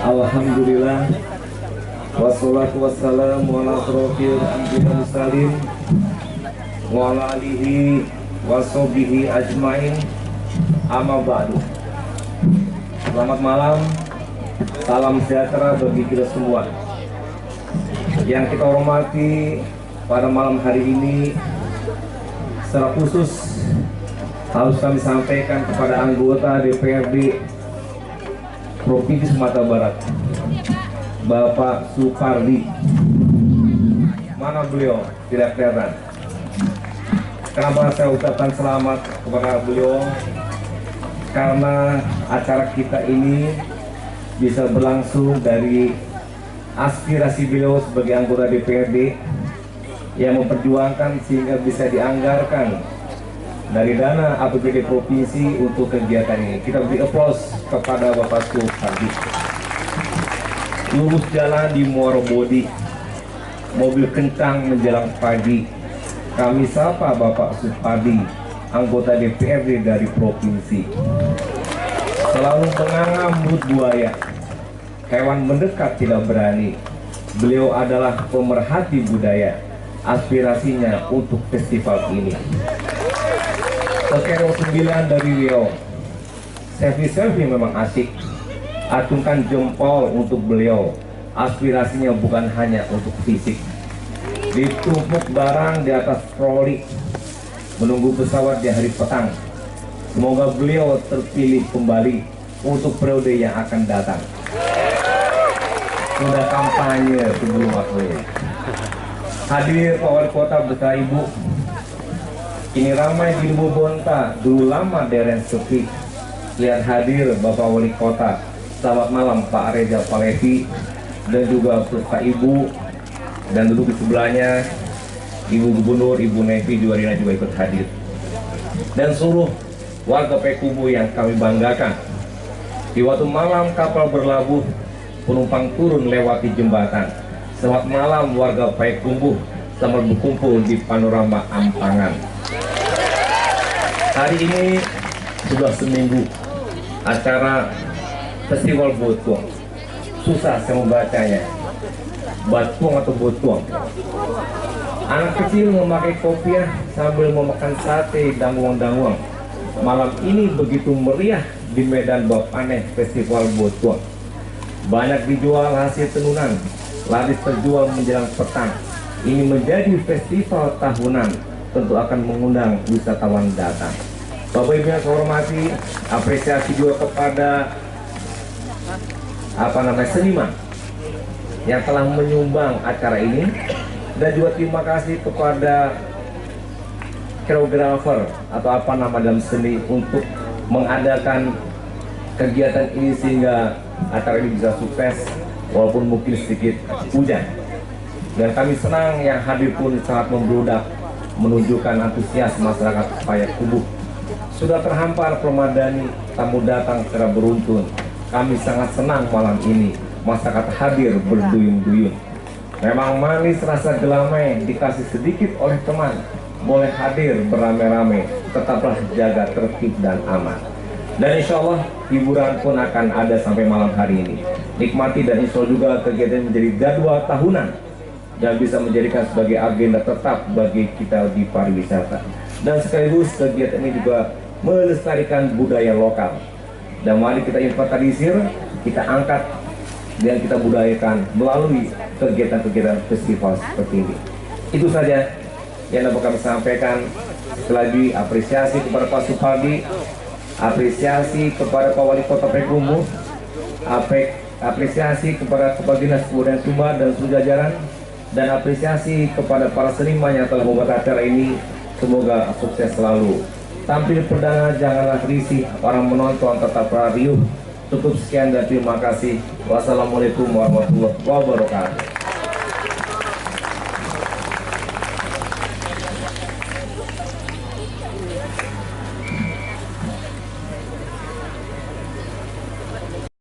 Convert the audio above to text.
Alhamdulillah, wassalatu wassalamu ala asrofil anbiya mursalin wa ala alihi wassobihi ajmain, amma ba'du. Selamat malam, salam sejahtera bagi kita semua. Yang kita hormati pada malam hari ini, secara khusus harus kami sampaikan kepada anggota DPRD Provinsi Sumatera Barat, Bapak Supardi. Mana beliau? Tidak kelihatan. Kenapa saya ucapkan selamat kepada beliau? Karena acara kita ini bisa berlangsung dari aspirasi beliau sebagai anggota DPRD yang memperjuangkan sehingga bisa dianggarkan dari dana APBD provinsi untuk kegiatan ini. Kita beri aplaus kepada Bapak Supardi. Lurus jalan di Muara Bodi, mobil kencang menjelang pagi. Kami sapa Bapak Supardi, anggota DPRD dari provinsi. Selalu mengambut buaya, hewan mendekat tidak berani. Beliau adalah pemerhati budaya. Aspirasinya untuk festival ini. Sekero 9 dari Riau. Selfie memang asik. Acungkan jempol untuk beliau. Aspirasinya bukan hanya untuk fisik. Ditumpuk barang di atas troli, menunggu pesawat di hari petang. Semoga beliau terpilih kembali untuk periode yang akan datang. Sudah kampanye sebelum waktunya. Hadir Pak Wali Kota beserta Ibu. Ini ramai di Lubuk Bonta, dulu lama deren sepi. Lihat hadir Bapak Wali Kota. Selamat malam Pak Reza Palevi dan juga beserta Ibu, dan duduk di sebelahnya Ibu Gubernur, Ibu Nevi Juwarina juga ikut hadir. Dan seluruh warga Payakumbuh yang kami banggakan. Di waktu malam kapal berlabuh, penumpang turun lewati jembatan. Selamat malam warga Payakumbuh, selamat berkumpul di panorama Ampangan. Hari ini sudah seminggu acara Festival Botuang. Susah saya membacanya. Batuang atau Botuang. Anak kecil memakai kopiah sambil memakan sate danguang-danguang. Malam ini begitu meriah di Medan Bapaneh Festival Botuang. Banyak dijual hasil tenunan, laris terjual menjelang petang. Ini menjadi festival tahunan, tentu akan mengundang wisatawan datang. Bapak Ibu yang saya hormati, apresiasi juga kepada seniman yang telah menyumbang acara ini, dan juga terima kasih kepada koreografer atau dalam seni untuk mengadakan kegiatan ini sehingga acara ini bisa sukses walaupun mungkin sedikit hujan. Dan kami senang yang hadir pun sangat membludak, menunjukkan antusias masyarakat Payakumbuh. Sudah terhampar Permadani, tamu datang secara beruntun. Kami sangat senang malam ini masyarakat hadir berduyun-duyun. Memang manis rasa gelamai dikasih sedikit oleh teman. Boleh hadir beramai-ramai, tetaplah jaga tertib dan aman. Dan insya Allah hiburan pun akan ada sampai malam hari ini. Nikmati dan insya Allah juga kegiatan menjadi jadwal tahunan dan bisa menjadikan sebagai agenda tetap bagi kita di pariwisata. Dan sekaligus kegiatan ini juga melestarikan budaya lokal. Dan mari kita inventarisir, kita angkat, dan kita budayakan melalui kegiatan-kegiatan festival seperti ini. Itu saja yang dapat kami sampaikan. Sekali lagi apresiasi kepada Pak Supardi, apresiasi kepada Pak Wali Kota Payakumbuh, apresiasi kepada Kepala Dinas Kebudayaan Sumbar dan seluruh jajaran, dan apresiasi kepada para seniman yang telah membuat acara ini. Semoga sukses selalu. Tampil perdana janganlah risih, orang menonton tetap riuh. Cukup sekian dan terima kasih. Wassalamualaikum warahmatullahi wabarakatuh.